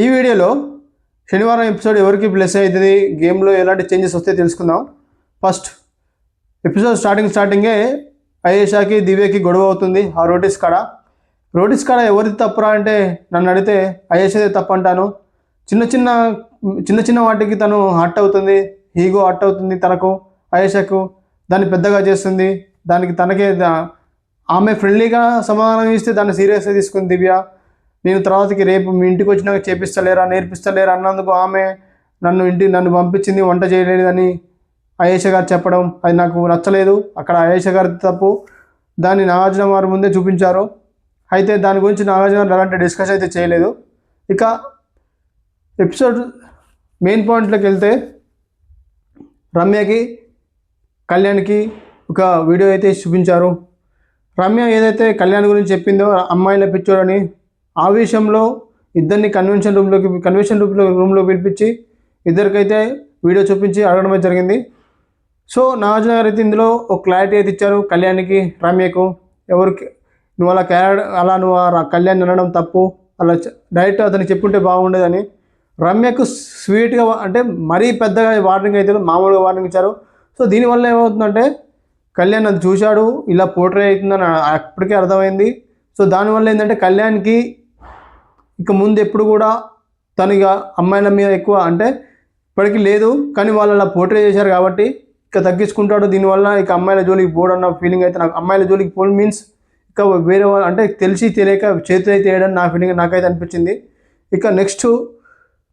ఈ వీడియోలో శనివారం ఎపిసోడ్ ఎవరికి ప్లస్ అవుతుంది, గేమ్లో ఎలాంటి చేంజెస్ వస్తాయో తెలుసుకుందాం. ఫస్ట్ ఎపిసోడ్ స్టార్టింగే అయేషాకి దివ్యకి గొడవ అవుతుంది ఆ రోటీస్ కాడ ఎవరిది తప్పురా అంటే నన్ను అడిగితే అయేషాదే తప్పు అంటాను. చిన్న చిన్న వాటికి తను హర్ట్ అవుతుంది, ఈగో హర్ట్ అవుతుంది తనకు, అయేషాకు. దాన్ని పెద్దగా చేస్తుంది, దానికి తనకే ఆమె ఫ్రెండ్లీగా సమాధానం ఇస్తే దాన్ని సీరియస్గా తీసుకుంది దివ్య. నేను తర్వాతకి రేపు మీ ఇంటికి వచ్చినాక నేర్పిస్తలేరా అన్నందుకు ఆమె నన్ను పంపించింది వంట చేయలేదని అయేష గారు చెప్పడం అది నాకు నచ్చలేదు. అక్కడ అయేష గారి తప్పు, దాన్ని నాగార్జున వారి ముందే చూపించారు. అయితే దాని గురించి నాగార్జున అలాంటి డిస్కస్ అయితే చేయలేదు. ఇక ఎపిసోడ్ మెయిన్ పాయింట్లోకి వెళ్తే రమ్యకి కళ్యాణ్కి ఒక వీడియో అయితే చూపించారు. రమ్య ఏదైతే కళ్యాణ్ గురించి చెప్పిందో అమ్మాయిల పిచ్చోడని, ఆ విషయంలో ఇద్దరిని కన్వెన్షన్ రూమ్లో పిలిపించి ఇద్దరికైతే వీడియో చూపించి అడగడమే జరిగింది. సో నాగార్జున గారు అయితే ఇందులో ఒక క్లారిటీ అయితే ఇచ్చారు కళ్యాణ్కి, రమ్యకు. ఎవరికి నువ్వు అలా కళ్యాణ్ అనడం తప్పు, అలా డైరెక్ట్ అతనికి చెప్పుంటే బాగుండేదని. రమ్యకు స్వీట్గా అంటే మరీ పెద్దగా వార్నింగ్ అయితే మామూలుగా వార్నింగ్ ఇచ్చారు. సో దీనివల్ల ఏమవుతుందంటే కళ్యాణ్ అది చూశాడు, ఇలా పోర్ట్రే అవుతుందని అప్పటికే అర్థమైంది. సో దానివల్ల ఏంటంటే కళ్యాణ్కి ఇక ముందు ఎప్పుడు కూడా తను ఇక అమ్మాయిల మీద ఎక్కువ అంటే ఇప్పటికీ లేదు, కానీ వాళ్ళు అలా పోర్ట్రే చేశారు కాబట్టి ఇక తగ్గించుకుంటాడు. దీనివల్ల ఇక అమ్మాయిల జోలికి పోడన్న ఫీలింగ్ అయితే నాకు, అమ్మాయిల జోలికి పోవడం మీన్స్ ఇక వేరే వాళ్ళు అంటే తెలియక చేతులు అయితే వేయడం నా ఫీలింగ్ నాకైతే అనిపించింది. ఇక నెక్స్ట్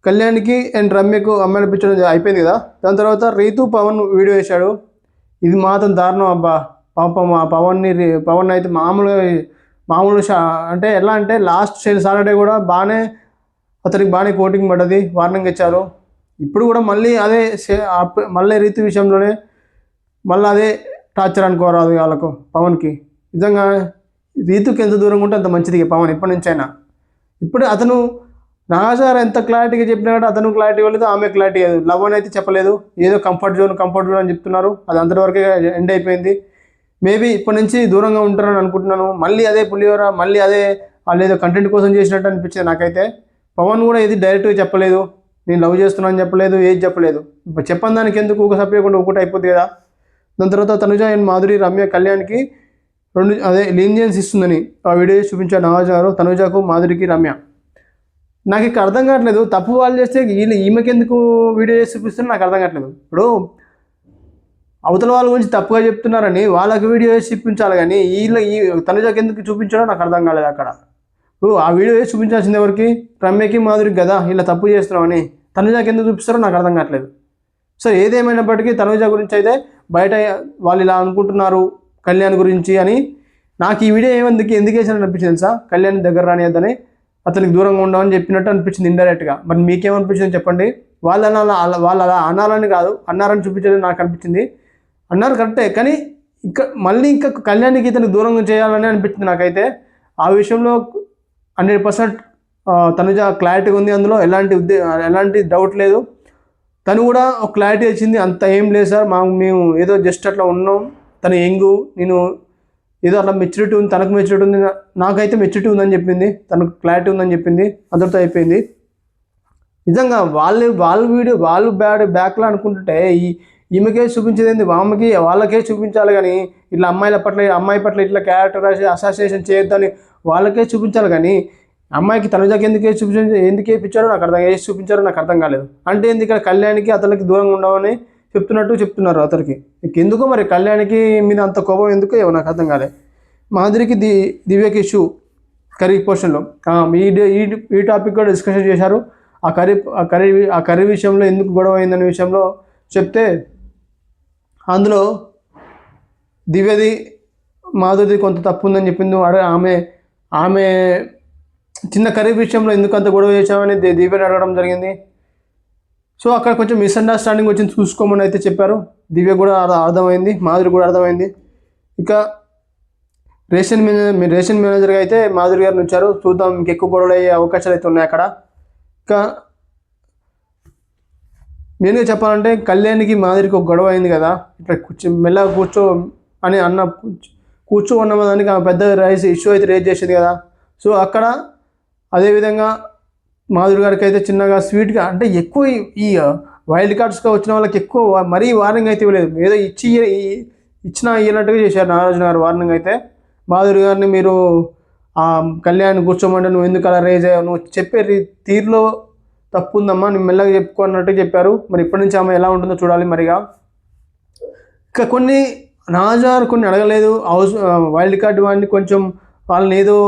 కళ్యాణ్కి అండ్ రమ్యకు అమ్మాయిని పిచ్చడం అయిపోయింది కదా. దాని తర్వాత రీతు పవన్ వీడియో వేశాడు. ఇది మాత్రం దారుణం అబ్బా. పాపం ఆ పవన్ అయితే మామూలు అంటే ఎలా అంటే లాస్ట్ సాటర్డే కూడా అతనికి బాగానే కోటింగ్ పడ్డది, వార్నింగ్ ఇచ్చారు. ఇప్పుడు కూడా మళ్ళీ రీతు విషయంలోనే మళ్ళీ అదే టార్చర్ అనుకోరాదు వాళ్ళకు పవన్కి. నిజంగా రీతుకి ఎంత దూరంగా ఉంటే అంత మంచిది పవన్ ఇప్పటి నుంచైనా. ఇప్పుడు అతను నాగాసార్ ఎంత క్లారిటీగా చెప్పినా కూడా అతను క్లారిటీ ఇవ్వలేదు, ఆమె క్లారిటీ ఇవ్వలేదు. లవ్ అని అయితే చెప్పలేదు, ఏదో కంఫర్ట్ జోన్ అని చెప్తున్నారు. అది అంతవరకే ఎండ్ అయిపోయింది. మేబీ ఇప్పటి నుంచి దూరంగా ఉంటారని అనుకుంటున్నాను. మళ్ళీ అదే పులిహోర, మళ్ళీ అదే వాళ్ళు ఏదో కంటెంట్ కోసం చేసినట్టు అనిపించింది నాకైతే. పవన్ కూడా ఇది డైరెక్ట్గా చెప్పలేదు, నేను లవ్ చేస్తున్నాను చెప్పలేదు, ఏది చెప్పలేదు. చెప్పని దానికి ఎందుకు ఒక సపరేకుండా ఒకటి అయిపోతుంది కదా. దాని తర్వాత తనుజ అండ్ మాధురి రమ్య కళ్యాణ్కి లీనియన్స్ ఇస్తుందని ఆ వీడియో చూపించారు నాగార్జున గారు, తనుజకు, మాధురికి, రమ్య. నాకు ఇక్కడ అర్థం కావట్లేదు, తప్పు వాళ్ళు చేస్తే ఈమెకి ఎందుకు వీడియో చేసి చూపిస్తున్నా నాకు అర్థం కావట్లేదు. ఇప్పుడు అవతల వాళ్ళ గురించి తప్పుగా చెప్తున్నారని వాళ్ళకి వీడియో వేసి చూపించాలి, కానీ ఈ తనుజకి ఎందుకు చూపించాడో నాకు అర్థం కాలేదు అక్కడ. ఆ వీడియో వేసి చూపించాల్సింది ఎవరికి? రమ్యకి, మాధురికి కదా. ఇలా తప్పు చేస్తున్నామని తనుజకి ఎందుకు చూపిస్తారో నాకు అర్థం కావట్లేదు. సో ఏదేమైనప్పటికీ తనుజ గురించి అయితే బయట వాళ్ళు ఇలా అనుకుంటున్నారు కళ్యాణ్ గురించి అని. నాకు ఈ వీడియో ఎందుకు వేసానని అనిపించింది తెలుసా? కళ్యాణ్ దగ్గర రానియద్దని, అతనికి దూరంగా ఉండమని చెప్పినట్టు అనిపించింది ఇండైరెక్ట్గా. మరి మీకేమనిపించింది చెప్పండి. వాళ్ళు అలా అనాలని కాదు, అన్నారని చూపించడం నాకు అనిపించింది. అన్నారు కరెక్టే, కానీ ఇంకా కళ్యాణ్కి ఇతనికి దూరంగా చేయాలని అనిపించింది నాకైతే. ఆ విషయంలో 100% తనుజ క్లారిటీ ఉంది, అందులో ఎలాంటి డౌట్ లేదు. తను కూడా ఒక క్లారిటీ వచ్చింది, అంత ఏం లేదు సార్, మేము ఏదో జస్ట్ అట్లా ఉన్నాం, తను యంగు, నేను ఏదో అట్లా మెచ్యూరిటీ ఉంది, తనకు మెచ్యూరిటీ ఉంది, నాకైతే మెచ్యూరిటీ ఉందని చెప్పింది, తనకు క్లారిటీ ఉందని చెప్పింది, అందరితో అయిపోయింది. నిజంగా వాళ్ళ వీడియో వాళ్ళు బ్యాక్లా అనుకుంటుంటే ఈమెకే చూపించేది ఏంది, వాళ్ళకే చూపించాలి. కానీ ఇట్లా అమ్మాయి పట్ల ఇట్లా క్యారెక్టర్ అసోసియేషన్ చేయొద్దని వాళ్ళకే చూపించాలి. కానీ అమ్మాయికి తనుజకి ఎందుకు వేయించారో నాకు చూపించారో నాకు అర్థం కాలేదు. అంటే ఏంది ఇక్కడ కళ్యాణ్కి అతనికి దూరంగా ఉండవని చెప్తున్నారు అతనికి. ఎందుకో మరి కళ్యాణ్కి మీద అంత కోపం ఎందుకో ఏమో నాకు అర్థం కాలేదు. మాధురికి దివ్యకి ఇష్యూ కర్రీ పోర్షన్లో ఈ టాపిక్ కూడా డిస్కషన్ చేశారు. ఆ కర్రీ విషయంలో ఎందుకు గొడవ అయిందనే విషయంలో చెప్తే అందులో దివ్యది మాధురిది కొంత తప్పు ఉందని చెప్పింది. ఆమె చిన్న కర్రీ విషయంలో ఎందుకు అంత గొడవ చేశామని దివ్యని అడగడం జరిగింది. సో అక్కడ కొంచెం మిస్అండర్స్టాండింగ్ వచ్చింది, చూసుకోమని అయితే చెప్పారు. దివ్య కూడా అర్థమైంది, మాధురి కూడా అర్థమైంది. ఇక రేషన్ మేనేజర్గా అయితే మాధురి గారిని వచ్చారు. చూద్దాం, ఇంకెక్కువ గొడవలు అయ్యే అవకాశాలు అయితే ఉన్నాయి అక్కడ. ఇక మెయిన్గా చెప్పాలంటే కళ్యాణ్కి మాధురికి ఒక గొడవ అయింది కదా, ఇట్లా మెల్లగా కూర్చో అని కూర్చోమన్న దానికి ఆమె పెద్ద ఇష్యూ అయితే రేజ్ చేసింది కదా. సో అక్కడ అదేవిధంగా మాధురి గారికి అయితే చిన్నగా స్వీట్గా అంటే ఎక్కువ ఈ వైల్డ్ కార్డ్స్గా వచ్చిన వాళ్ళకి ఎక్కువ మరీ వార్నింగ్ అయితే ఇవ్వలేదు, ఏదో ఇచ్చినా ఇయ్యనట్టుగా చేశారు నాగార్జున గారు వార్నింగ్ అయితే. మాధురి గారిని మీరు కళ్యాణ్ కూర్చోమంటే నువ్వు ఎందుకు అలా రేజ్ అయ్యావు, నువ్వు చెప్పే తీరులో తప్పు ఉందమ్మా, నువ్వు మెల్లగా చెప్పుకో అన్నట్టు చెప్పారు. మరి ఇప్పటి నుంచి ఆమె ఎలా ఉంటుందో చూడాలి. మరిగా ఇంకా కొన్ని అడగలేదు. వైల్డ్ కార్డ్ వాడిని కొంచెం వాళ్ళని ఏదో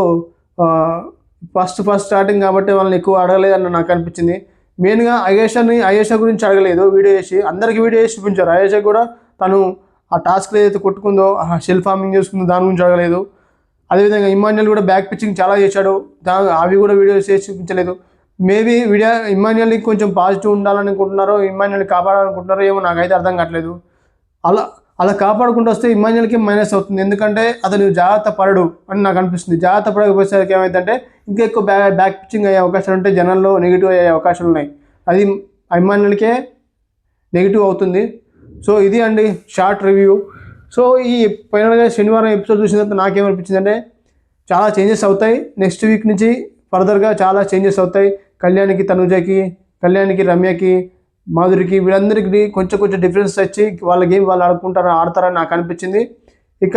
ఫస్ట్ స్టార్టింగ్ కాబట్టి వాళ్ళని ఎక్కువ అడగలేదు అని నాకు అనిపించింది. మెయిన్గా అయేషా గురించి అడగలేదు, వీడియో చేసి అందరికీ వీడియో చేసి చూపించారు. అయేషా కూడా తను ఆ టాస్క్లో ఏదైతే కొట్టుకుందో, షెల్ ఫార్మింగ్ చేసుకుందో దాని గురించి అడగలేదు. అదేవిధంగా ఇమాన్యుయల్ కూడా బ్యాక్ పిచ్చింగ్ చాలా చేశాడు, అవి కూడా వీడియో చేసి చూపించలేదు. మేబీ ఇమాన్యుయల్ని కొంచెం పాజిటివ్ ఉండాలనుకుంటున్నారో, ఇమాన్యుల్ని కాపాడాలనుకుంటున్నారో ఏమో నాకైతే అర్థం కావట్లేదు. అలా కాపాడుకుంటూ వస్తే ఇమాన్యుల్కి మైనస్ అవుతుంది, ఎందుకంటే అతను జాగ్రత్త పడడు అని నాకు అనిపిస్తుంది. జాగ్రత్త పడకపోయేసరికి ఏమైందంటే ఇంకా ఎక్కువ బ్యాక్ పిచ్చింగ్ అయ్యే అవకాశాలు ఉంటాయి, జనాల్లో నెగిటివ్ అయ్యే అవకాశాలు ఉన్నాయి. అది ఇమాన్యుల్కే నెగిటివ్ అవుతుంది. సో ఇది అండి షార్ట్ రివ్యూ. సో ఈ ఫైనల్గా శనివారం ఎపిసోడ్ చూసిన తర్వాత నాకేమనిపించిందంటే చాలా చేంజెస్ అవుతాయి. నెక్స్ట్ వీక్ నుంచి ఫర్దర్గా చాలా చేంజెస్ అవుతాయి. కళ్యాణ్కి, తనుజకి, కళ్యాణ్కి, రమ్యకి, మాధురికి, వీళ్ళందరికీ కొంచెం డిఫరెన్స్ వచ్చి వాళ్ళ గేమ్ వాళ్ళు ఆడతారని నాకు అనిపించింది. ఇక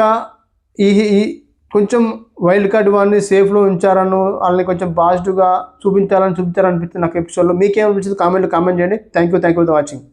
ఈ కొంచెం వైల్డ్ కార్డ్ వాళ్ళని సేఫ్లో ఉంచారను, వాళ్ళని కొంచెం పాజిటివ్గా చూపించారనిపించింది నాకు ఎపిసోడ్లో. మీకేమనిపించింది కామెంట్ చేయండి. Thank you for watching.